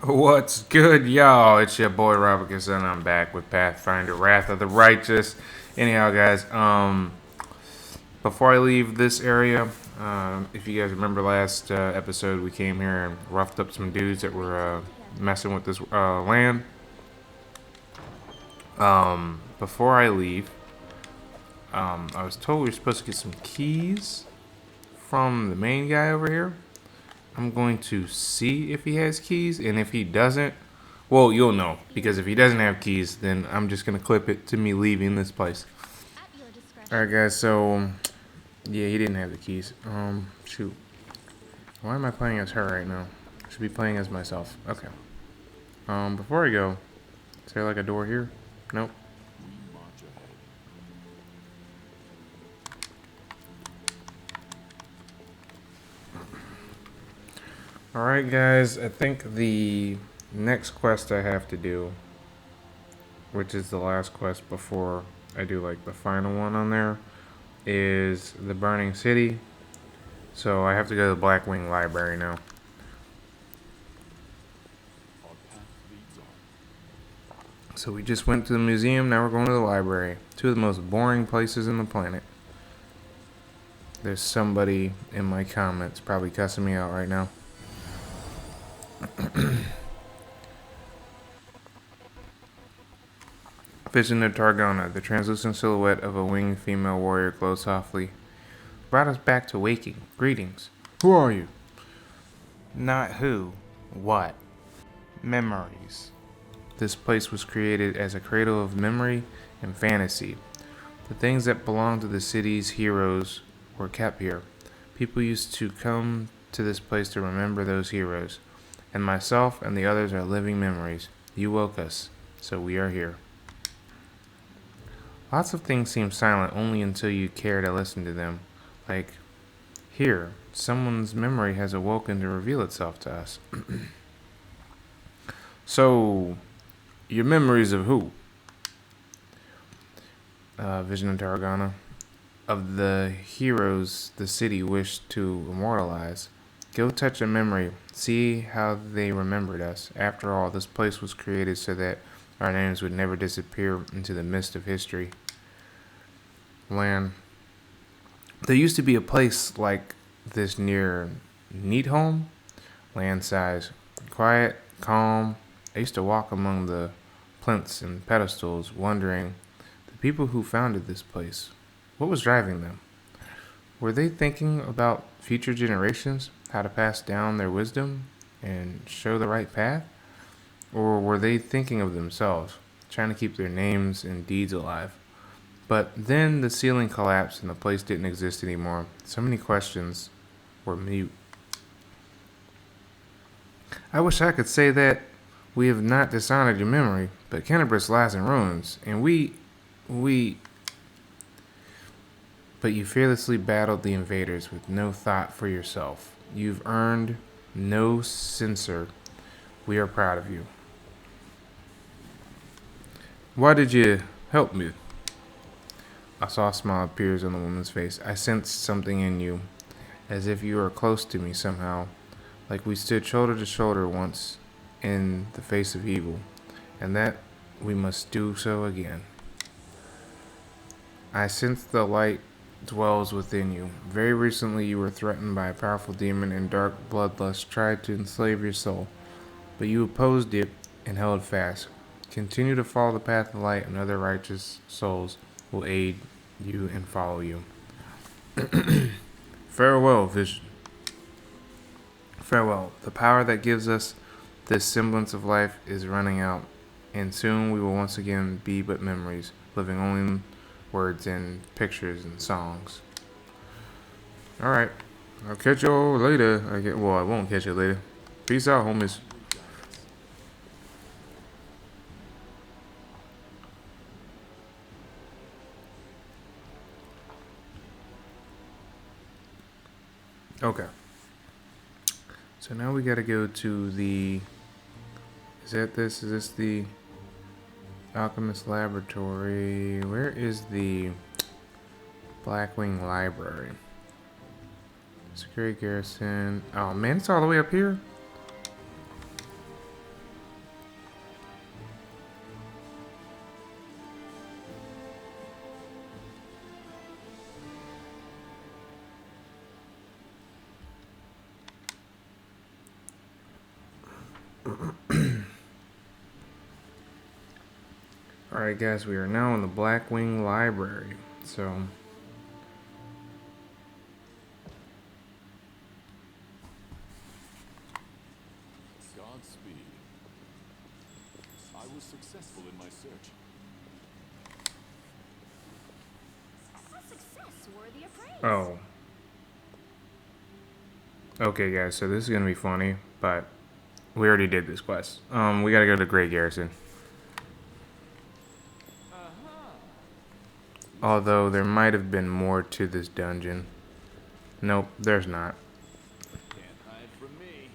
What's good, y'all? It's your boy Robacus, and I'm back with Pathfinder Wrath of the Righteous. Anyhow, guys, before I leave this area, if you guys remember last episode, we came here and roughed up some dudes that were messing with this land. Before I leave, I was told we were supposed to get some keys from the main guy over here. I'm going to see if he has keys, and if he doesn't, well, you'll know, because if he doesn't have keys, then I'm just going to clip it to me leaving this place. Alright, guys, so, yeah, he didn't have the keys. Shoot. Why am I playing as her right now? I should be playing as myself. Okay. Before I go, is there like a door here? Nope. Alright, guys, I think the next quest I have to do, which is the last quest before I do like the final one on there, is the Burning City. So I have to go to the Blackwing Library now. So we just went to the museum, now we're going to the library. Two of the most boring places in the planet. There's somebody in my comments probably cussing me out right now. Vision of Targona, the translucent silhouette of a winged female warrior glowed softly. Brought us back to waking. Greetings. Who are you? Not who. What? Memories. This place was created as a cradle of memory and fantasy. The things that belonged to the city's heroes were kept here. People used to come to this place to remember those heroes. And myself and the others are living memories. You woke us, so we are here. Lots of things seem silent only until you care to listen to them. Like, here, someone's memory has awoken to reveal itself to us. So, your memories of who? Vision of Tarragona. Of the heroes the city wished to immortalize. Go touch a memory. See how they remembered us. After all, this place was created so that our names would never disappear into the mist of history. Land. There used to be a place like this near Needholm. Land size. Quiet, calm. I used to walk among the plinths and pedestals, wondering, the people who founded this place, what was driving them? Were they thinking about future generations, how to pass down their wisdom and show the right path? Or were they thinking of themselves, trying to keep their names and deeds alive? But then the ceiling collapsed and the place didn't exist anymore. So many questions were mute. I wish I could say that we have not dishonored your memory, but Canterbury lies in ruins, and But you fearlessly battled the invaders with no thought for yourself. You've earned no censor. We are proud of you. Why did you help me? A soft smile appears on the woman's face. I sensed something in you, as if you were close to me somehow, like we stood shoulder to shoulder once in the face of evil, and that we must do so again. I sense the light dwells within you. Very recently you were threatened by a powerful demon, and dark bloodlust tried to enslave your soul, but you opposed it and held fast. Continue to follow the path of light, and other righteous souls will aid you and follow you. Farewell, vision. Farewell. The power that gives us this semblance of life is running out, and soon we will once again be but memories, living only in words and pictures and songs. Alright. I'll catch y'all later. I won't catch you later. Peace out, homies. Okay. So now we gotta go to the... Is this the Alchemist Laboratory? Where is the Blackwing Library? Security Garrison. Oh man, it's all the way up here. Alright guys, we are now in the Blackwing Library. So Godspeed. I was successful in my search. Success worthy of praise. oh. Okay guys, so this is gonna be funny, but we already did this quest. We gotta go to Grey Garrison. Although there might have been more to this dungeon. Nope, there's not. Can't hide from me.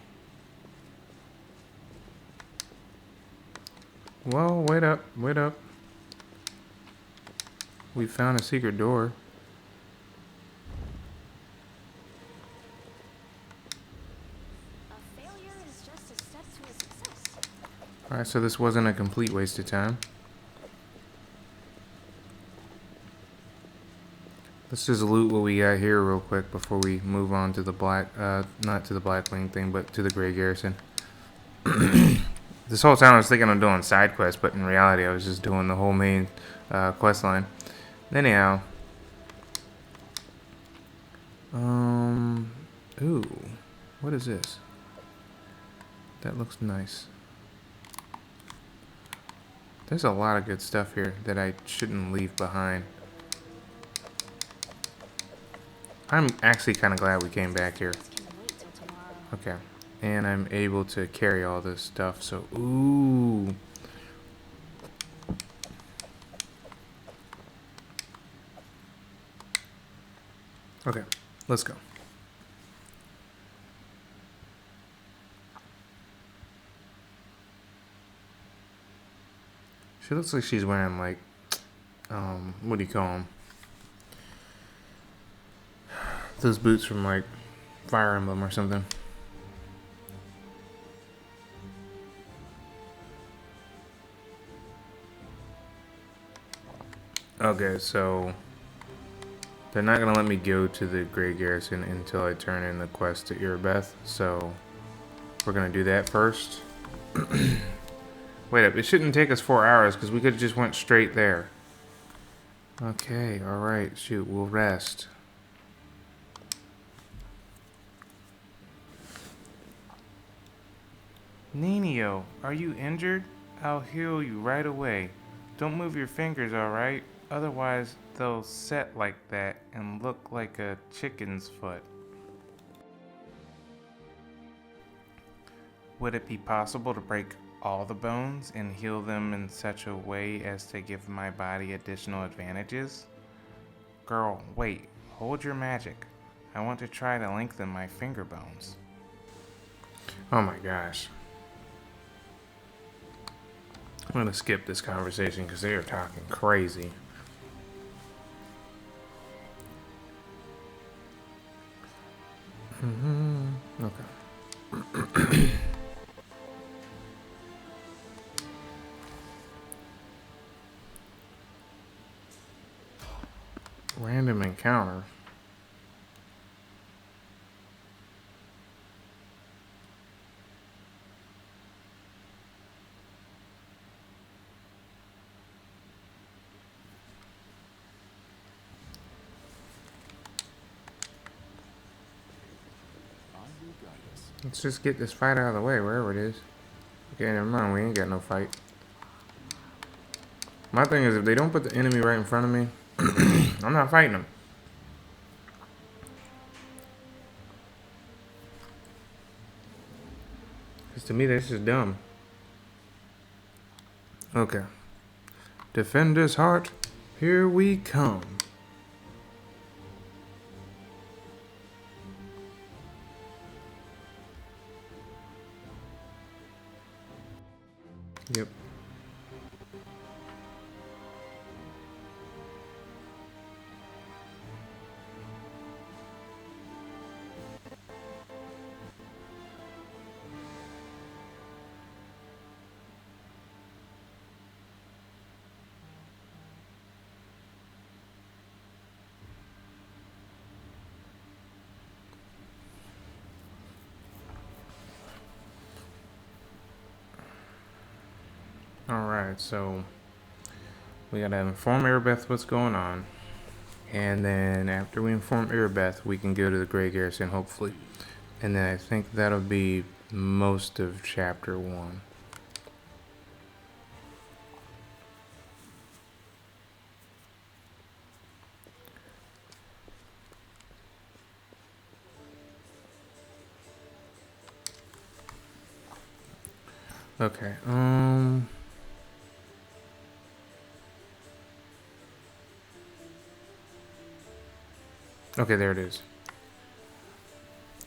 Well, wait up, wait up. We found a secret door. A failure is just a step to a success. Alright, so this wasn't a complete waste of time. Let's just loot what we got here real quick before we move on to the not to the Blackwing thing, but to the Grey Garrison. This whole time I was thinking I'm doing side quests, but in reality I was just doing the whole main quest line. Anyhow. Ooh. What is this? That looks nice. There's a lot of good stuff here that I shouldn't leave behind. I'm actually kind of glad we came back here. This can wait till tomorrow. Okay. And I'm able to carry all this stuff, so ooh. Okay, let's go. She looks like she's wearing like, what do you call them? Those boots from like Fire Emblem or something. Okay, so they're not gonna let me go to the Grey Garrison until I turn in the quest to Irbeth, so we're gonna do that first. Wait up, it shouldn't take us 4 hours because we could have just went straight there. Okay, alright, shoot, we'll rest. Ninio, are you injured? I'll heal you right away. Don't move your fingers, alright? Otherwise, they'll set like that and look like a chicken's foot. Would it be possible to break all the bones and heal them in such a way as to give my body additional advantages? Girl, wait, hold your magic. I want to try to lengthen my finger bones. Oh my gosh. I'm gonna skip this conversation because they are talking crazy. Okay. Random encounter. Let's just get this fight out of the way, wherever it is. Okay, never mind, we ain't got no fight. My thing is, if they don't put the enemy right in front of me, I'm not fighting them. Because to me, this is dumb. Okay. Defender's heart, here we come. Yep. Alright, so we gotta inform Erebeth what's going on. And then after we inform Erebeth, we can go to the Grey Garrison, hopefully. And then I think that'll be most of chapter 1. Okay, okay, there it is.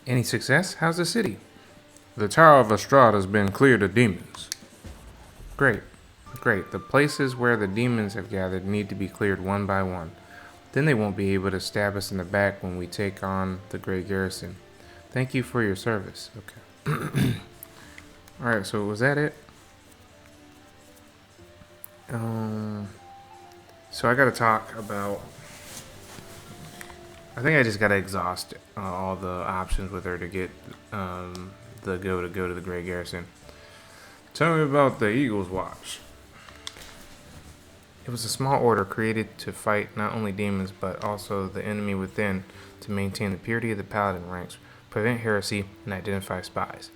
Any success? How's the city? The Tower of Estrada has been cleared of demons. Great. Great. The places where the demons have gathered need to be cleared one by one. Then they won't be able to stab us in the back when we take on the Grey Garrison. Thank you for your service. Okay. Alright, so was that it? So I gotta talk about... I think I just gotta exhaust all the options with her to get the go to the Grey Garrison. Tell me about the Eagle's Watch. It was a small order created to fight not only demons but also the enemy within, to maintain the purity of the paladin ranks, prevent heresy, and identify spies.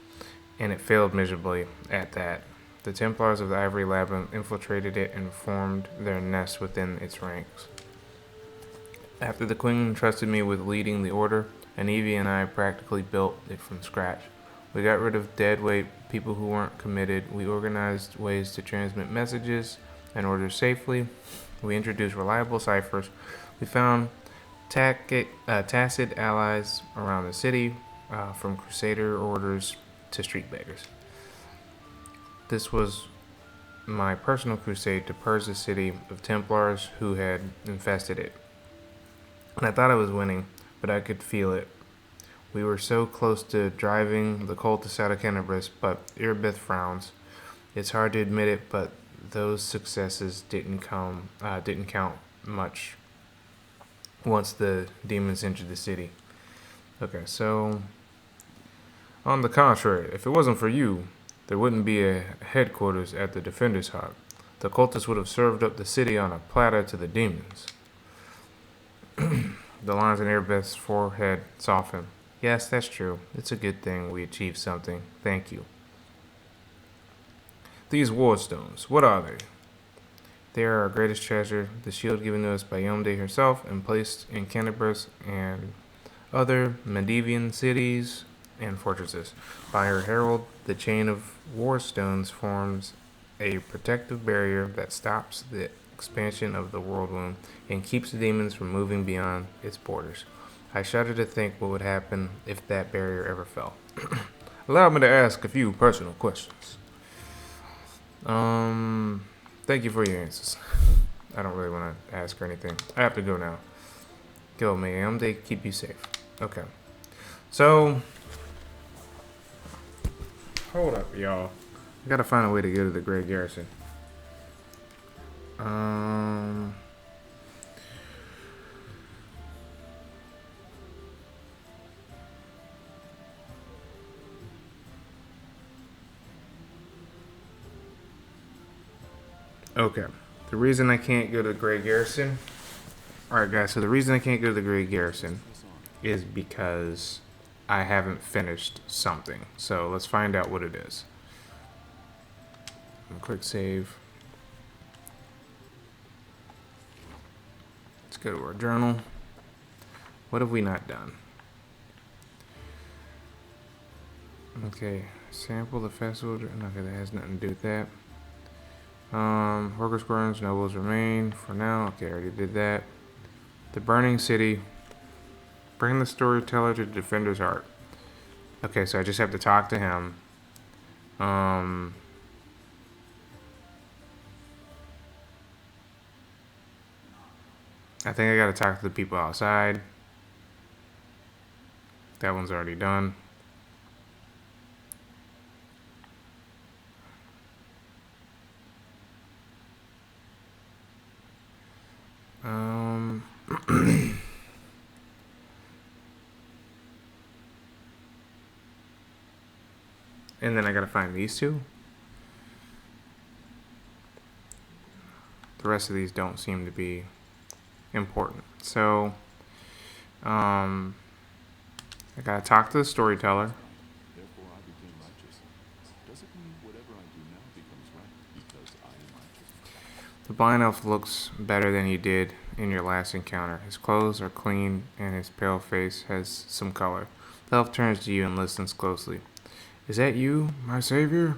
And it failed miserably at that. The Templars of the Ivory Labyrinth infiltrated it and formed their nest within its ranks. After the Queen entrusted me with leading the order, Anivia and I practically built it from scratch. We got rid of dead weight, people who weren't committed. We organized ways to transmit messages and orders safely. We introduced reliable ciphers. We found tacit allies around the city, from crusader orders to street beggars. This was my personal crusade to purge the city of Templars who had infested it. And I thought I was winning, but I could feel it. We were so close to driving the cultists out of Cannabis, but Erebeth frowns. It's hard to admit it, but those successes didn't count much once the demons entered the city. Okay, so on the contrary, if it wasn't for you, there wouldn't be a headquarters at the Defender's Hut. The cultists would have served up the city on a platter to the demons. The lines on Erebeth's forehead softened. Yes, that's true. It's a good thing we achieved something. Thank you. These ward stones, what are they? They are our greatest treasure, the shield given to us by Yomde herself and placed in Canterbury and other Medivian cities and fortresses. By her herald, the chain of war stones forms a protective barrier that stops the expansion of the world wound and keeps the demons from moving beyond its borders. I shudder to think what would happen if that barrier ever fell. Allow me to ask a few personal questions. Thank you for your answers. I don't really want to ask her anything. I have to go now. Go, ma'am. They keep you safe. Okay. So, hold up, y'all. I gotta find a way to go to the Grey Garrison. Okay. The reason I can't go to the Grey Garrison... Alright, guys, so the reason I can't go to the Grey Garrison is because I haven't finished something. So let's find out what it is. Quick save. Let's go to our journal. What have we not done? Okay, sample the festival. Okay, that has nothing to do with that. Workers' groans, nobles remain for now. Okay, I already did that. The burning city. Bring the storyteller to the defender's heart. Okay, so I just have to talk to him. I think I gotta talk to the people outside. That one's already done. And then I gotta find these two. the rest of these don't seem to be important. So, I gotta talk to the storyteller. Therefore I became righteous. Does it mean whatever I do now becomes right because I am righteous? The blind elf looks better than he did in your last encounter. His clothes are clean and his pale face has some color. The elf turns to you and listens closely. Is that you, my savior?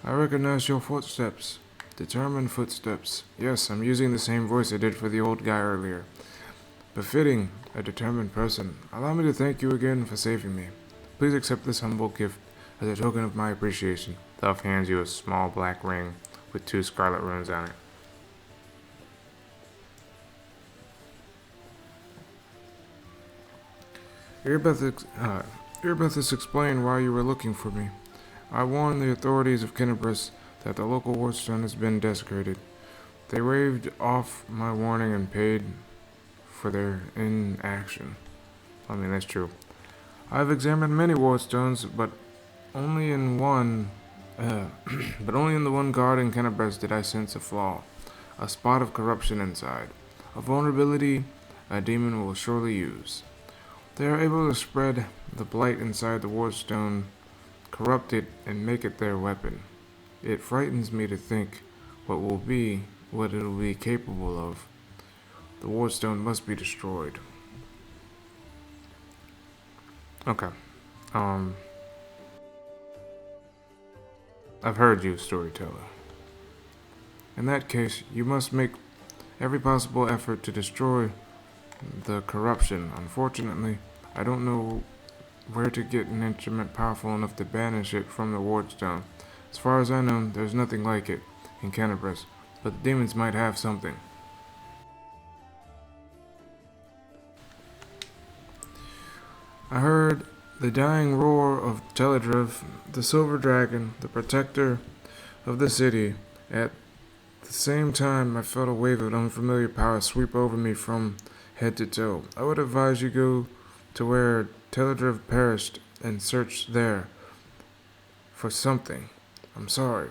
I recognize your footsteps. Determined footsteps. Yes, I'm using the same voice I did for the old guy earlier. Befitting a determined person. Allow me to thank you again for saving me. Please accept this humble gift as a token of my appreciation. The elf hands you a small black ring with 2 scarlet runes on it. Erebethis explained why you were looking for me. I warned the authorities of Kennebrus that the local wardstone has been desecrated. They waved off my warning and paid for their inaction. I mean, that's true. I've examined many wardstones, but only in one, but only in the one guard in Kennebrus did I sense a flaw, a spot of corruption inside, a vulnerability a demon will surely use. They are able to spread the blight inside the wardstone, corrupt it, and make it their weapon. It frightens me to think what it will be capable of. The wardstone must be destroyed. Okay. I've heard you, storyteller. In that case, you must make every possible effort to destroy the corruption. Unfortunately, I don't know where to get an instrument powerful enough to banish it from the wardstone. As far as I know, there's nothing like it in Kennebrus, but the demons might have something. I heard the dying roar of Teledriv, the silver dragon, the protector of the city. At the same time, I felt a wave of unfamiliar power sweep over me from head to toe. I would advise you go to where Teledriv perished and search there for something. I'm sorry.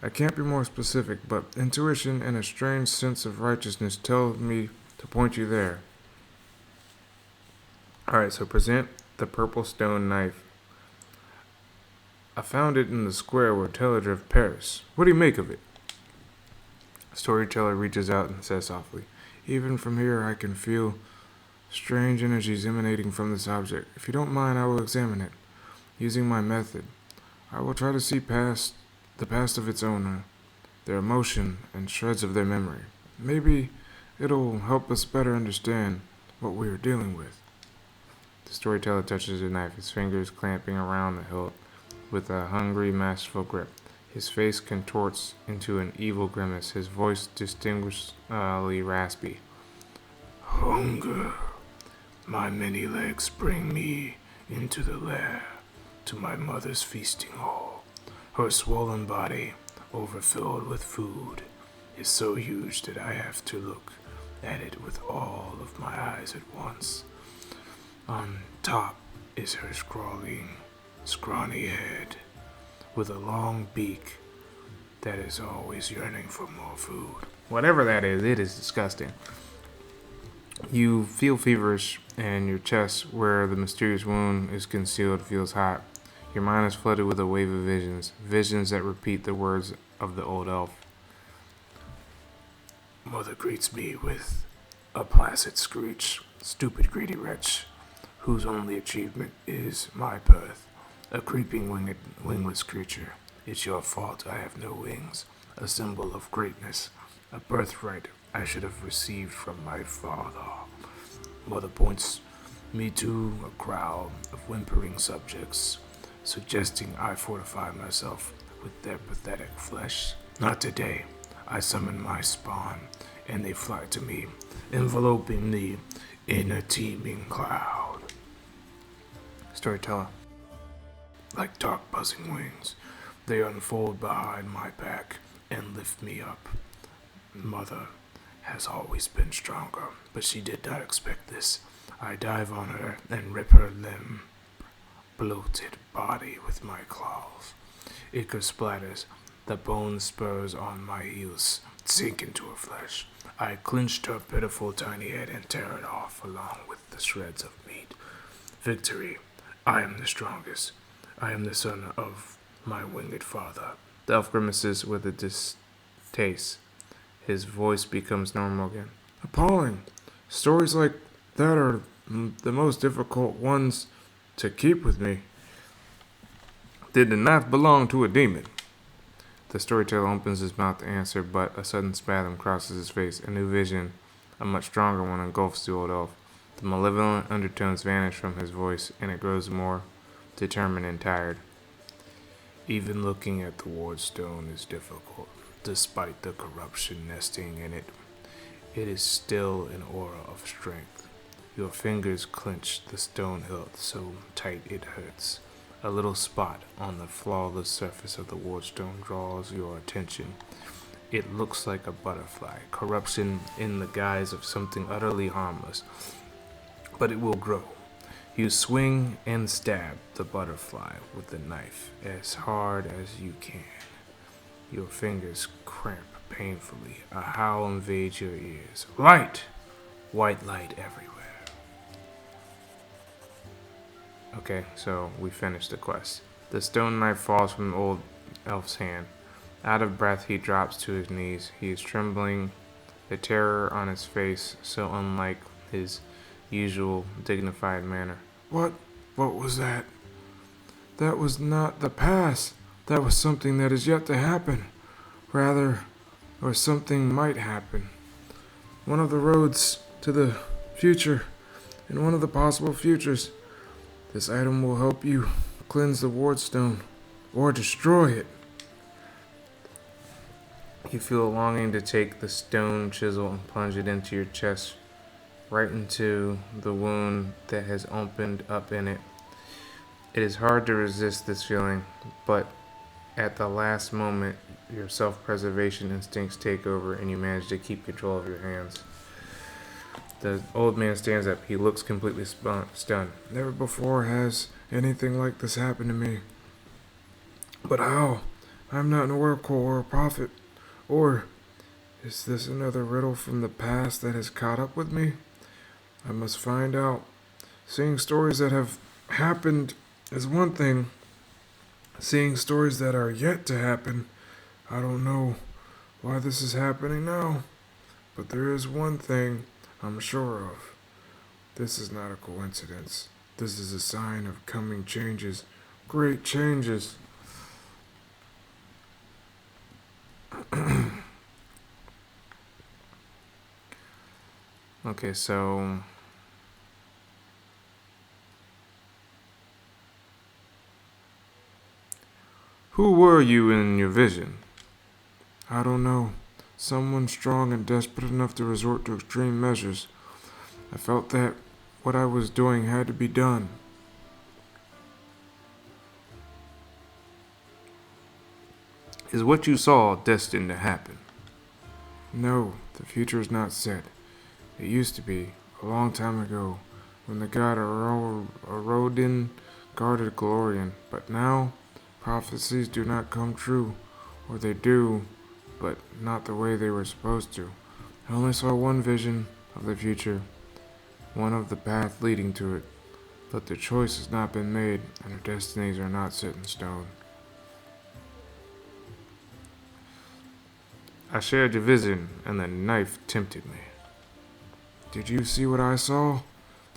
I can't be more specific, but intuition and a strange sense of righteousness tell me to point you there. Alright, so present the purple stone knife. I found it in the square where Teledriv perished. What do you make of it? Storyteller reaches out and says softly, even from here I can feel strange energies emanating from this object. If you don't mind, I will examine it. Using my method, I will try to see past the past of its owner, their emotion, and shreds of their memory. Maybe it'll help us better understand what we are dealing with. The storyteller touches the knife, his fingers clamping around the hilt with a hungry, masterful grip. His face contorts into an evil grimace, his voice distinguishedly raspy. Hunger. My many legs bring me into the lair, to my mother's feasting hall. Her swollen body, overfilled with food, is so huge that I have to look at it with all of my eyes at once. On top is her scrawny head, with a long beak that is always yearning for more food. Whatever that is, it is disgusting. You feel feverish, and your chest, where the mysterious wound is concealed, feels hot. Your mind is flooded with a wave of visions that repeat the words of the old elf. Mother greets me with a placid screech, stupid greedy wretch, whose only achievement is my birth, a creeping wingless creature. It's your fault I have no wings, a symbol of greatness, a birthright I should have received from my father. Mother points me to a crowd of whimpering subjects, suggesting I fortify myself with their pathetic flesh. Not today. I summon my spawn, and they fly to me, enveloping me in a teeming cloud. Storyteller. Like dark buzzing wings, they unfold behind my back and lift me up. Mother has always been stronger, but she did not expect this. I dive on her and rip her bloated body with my claws. Ichor splatters, the bone spurs on my heels, sink into her flesh. I clenched her pitiful tiny head and tear it off along with the shreds of meat. Victory. I am the strongest. I am the son of my winged father. The elf grimaces with a distaste. His voice becomes normal again. Appalling. Stories like that are the most difficult ones to keep with me. Did the knife belong to a demon? The storyteller opens his mouth to answer, but a sudden spasm crosses his face. A new vision, a much stronger one, engulfs the old elf. The malevolent undertones vanish from his voice, and it grows more determined and tired. Even looking at the ward stone is difficult, despite the corruption nesting in it. It is still an aura of strength. Your fingers clench the stone hilt so tight it hurts. A little spot on the flawless surface of the wardstone draws your attention. It looks like a butterfly, corruption in the guise of something utterly harmless. But it will grow. You swing and stab the butterfly with the knife as hard as you can. Your fingers cramp painfully. A howl invades your ears. Light! White light everywhere. Okay, so we finished the quest. The stone knife falls from the old elf's hand. Out of breath, he drops to his knees. He is trembling, the terror on his face so unlike his usual dignified manner. What was that? That was not the past. That was something that is yet to happen. Rather, or something might happen. One of the roads to the future, and one of the possible futures. This item will help you cleanse the wardstone, or destroy it. You feel a longing to take the stone chisel and plunge it into your chest, right into the wound that has opened up in it. It is hard to resist this feeling, but at the last moment, your self-preservation instincts take over and you manage to keep control of your hands. The old man stands up. He looks completely stunned. Never before has anything like this happened to me. But how? I'm not an oracle or a prophet. Or is this another riddle from the past that has caught up with me? I must find out. Seeing stories that have happened is one thing. Seeing stories that are yet to happen, I don't know why this is happening now. But there is one thing I'm sure of. This is not a coincidence. This is a sign of coming changes. Great changes. Okay, so who were you in your vision? I don't know. Someone strong and desperate enough to resort to extreme measures. I felt that what I was doing had to be done. Is what you saw destined to happen? No, the future is not set. It used to be, a long time ago, when the god Arodin guarded Glorian. But now, prophecies do not come true, or they do, but not the way they were supposed to. I only saw one vision of the future, one of the path leading to it, but the choice has not been made, and our destinies are not set in stone. I shared your vision, and the knife tempted me. Did you see what I saw?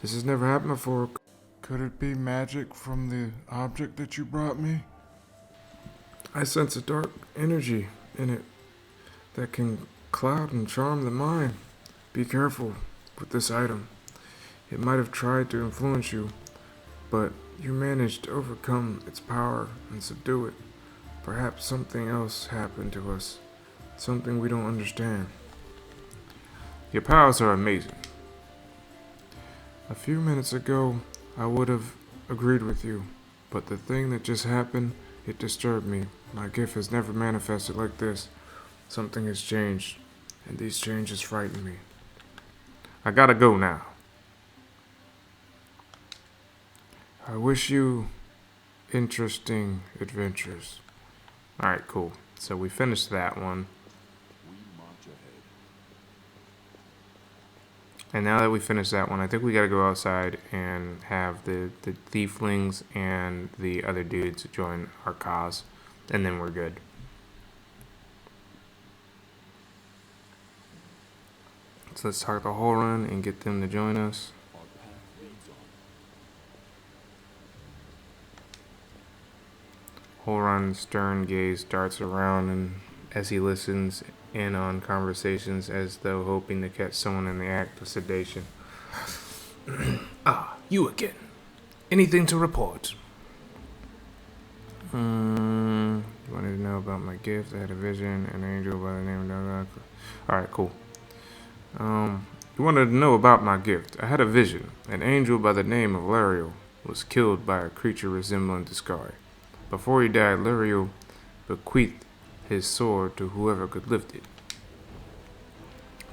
This has never happened before. Could it be magic from the object that you brought me? I sense a dark energy in it that can cloud and charm the mind. Be careful with this item. It might have tried to influence you, but you managed to overcome its power and subdue it. Perhaps something else happened to us, something we don't understand. Your powers are amazing. A few minutes ago, I would have agreed with you, but the thing that just happened, it disturbed me. My gift has never manifested like this. Something has changed, and these changes frighten me. I gotta go now. I wish you interesting adventures. Alright, cool. So we finished that one. We march And now that we finished that one, I think we gotta go outside and have the thieflings and the other dudes join our cause. And then we're good. So let's talk the whole run and get them to join us. Our path leads on. Holron's stern gaze darts around and as he listens in on conversations as though hoping to catch someone in the act of sedation. Ah, you again. Anything to report? You wanted to know about my gift. I had a vision, an angel by the name of... Alright, cool. You wanted to know about my gift. I had a vision. An angel by the name of Lariel was killed by a creature resembling the sky. Before he died, Lariel bequeathed his sword to whoever could lift it.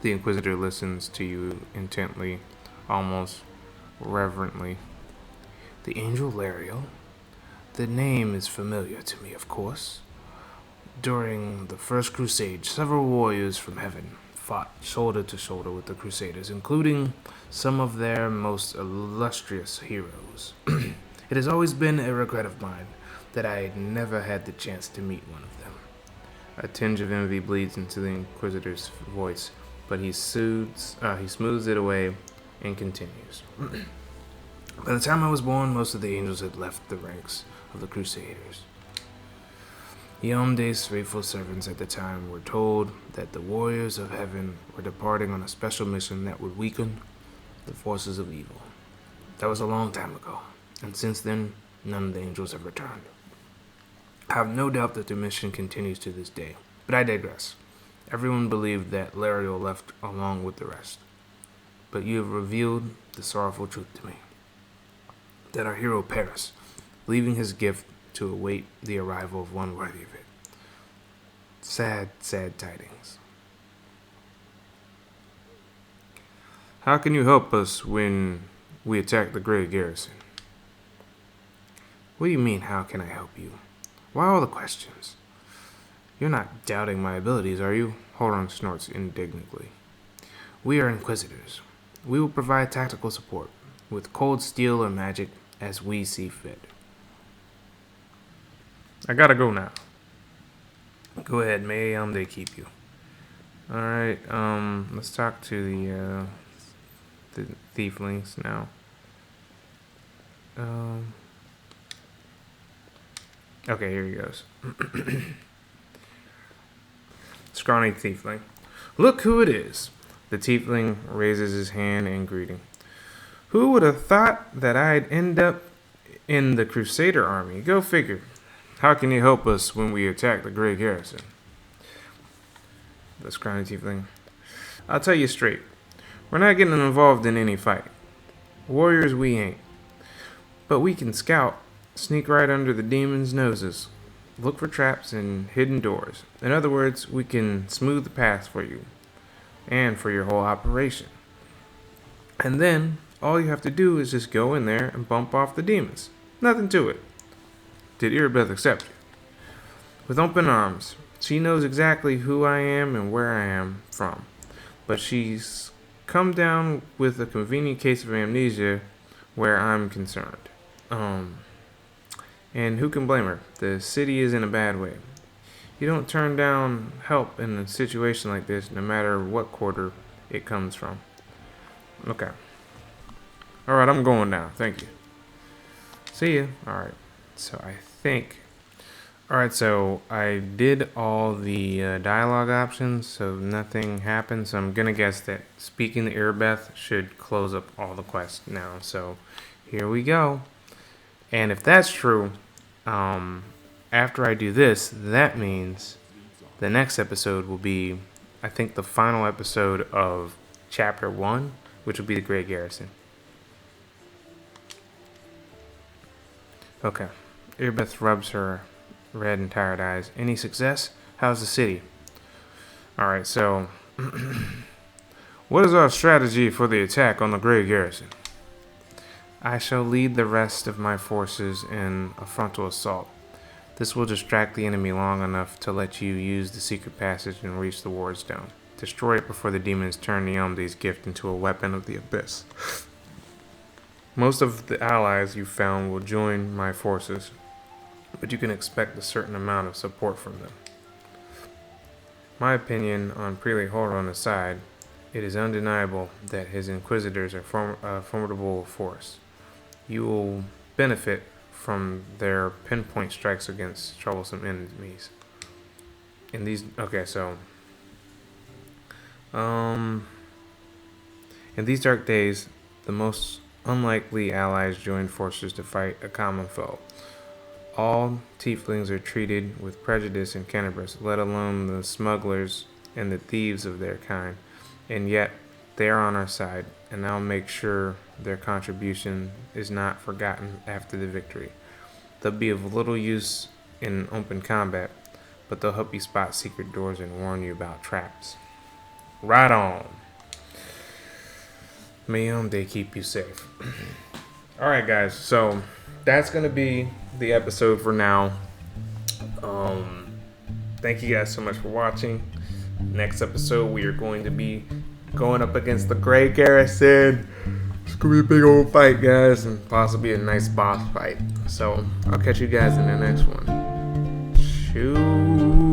The Inquisitor listens to you intently, almost reverently. The angel Lariel? The name is familiar to me, of course. During the First Crusade, several warriors from heaven fought shoulder to shoulder with the Crusaders, including some of their most illustrious heroes. It has always been a regret of mine that I never had the chance to meet one of them. A tinge of envy bleeds into the Inquisitor's voice, but he smooths it away and continues. By the time I was born, most of the angels had left the ranks of the Crusaders. Yomde's faithful servants at the time were told that the warriors of heaven were departing on a special mission that would weaken the forces of evil. That was a long time ago, and since then, none of the angels have returned. I have no doubt that the mission continues to this day, but I digress. Everyone believed that Lariel left along with the rest, but you have revealed the sorrowful truth to me, that our hero perished, leaving his gift to await the arrival of one worthy of it. Sad, sad tidings. How can you help us when we attack the Grey Garrison? What do you mean, how can I help you? Why all the questions? You're not doubting my abilities, are you? Holron snorts indignantly. We are Inquisitors. We will provide tactical support, with cold steel or magic, as we see fit. I gotta go now. Go ahead, may they keep you. Alright, let's talk to the thieflings now. Okay, here he goes. Scrawny tiefling. Look who it is. The tiefling raises his hand in greeting. Who would have thought that I'd end up in the Crusader army? Go figure. How can you help us when we attack the Grey Garrison? The scrawny tiefling. I'll tell you straight. We're not getting involved in any fight. Warriors we ain't. But we can scout, sneak right under the demons' noses, look for traps and hidden doors. In other words, we can smooth the path for you and for your whole operation. And then, all you have to do is just go in there and bump off the demons. Nothing to it. Did Irabeth accept you? With open arms. She knows exactly who I am and where I am from. But she's come down with a convenient case of amnesia where I'm concerned. And who can blame her? The city is in a bad way. You don't turn down help in a situation like this, no matter what quarter it comes from. Okay. Alright, I'm going now. Thank you. See ya. Alright. So I think... Alright, so I did all the dialogue options, so nothing happened. So I'm going to guess that speaking to Irabeth should close up all the quests now. So here we go. And if that's true, after I do this, that means the next episode will be, I think, the final episode of Chapter 1, which will be the Grey Garrison. Okay. Irabeth rubs her red and tired eyes. Any success? How's the city? Alright, so... what is our strategy for the attack on the Grey Garrison? I shall lead the rest of my forces in a frontal assault. This will distract the enemy long enough to let you use the secret passage and reach the ward stone. Destroy it before the demons turn Niamdi's gift into a weapon of the abyss. Most of the allies you found will join my forces, but you can expect a certain amount of support from them. My opinion on Prelate Horon aside, it is undeniable that his inquisitors are a formidable force. You will benefit from their pinpoint strikes against troublesome enemies. In these in these dark days, the most unlikely allies join forces to fight a common foe. All tieflings are treated with prejudice in Canterbury, let alone the smugglers and the thieves of their kind, and yet they are on our side, and I'll make sure their contribution is not forgotten after the victory. They'll be of little use in open combat, but they'll help you spot secret doors and warn you about traps. Right on. May they keep you safe. Alright guys, so that's going to be the episode for now. Thank you guys so much for watching. Next episode, we are going to be going up against the Grey Garrison. It's going to be a big old fight, guys, and possibly a nice boss fight. So, I'll catch you guys in the next one. Shoo.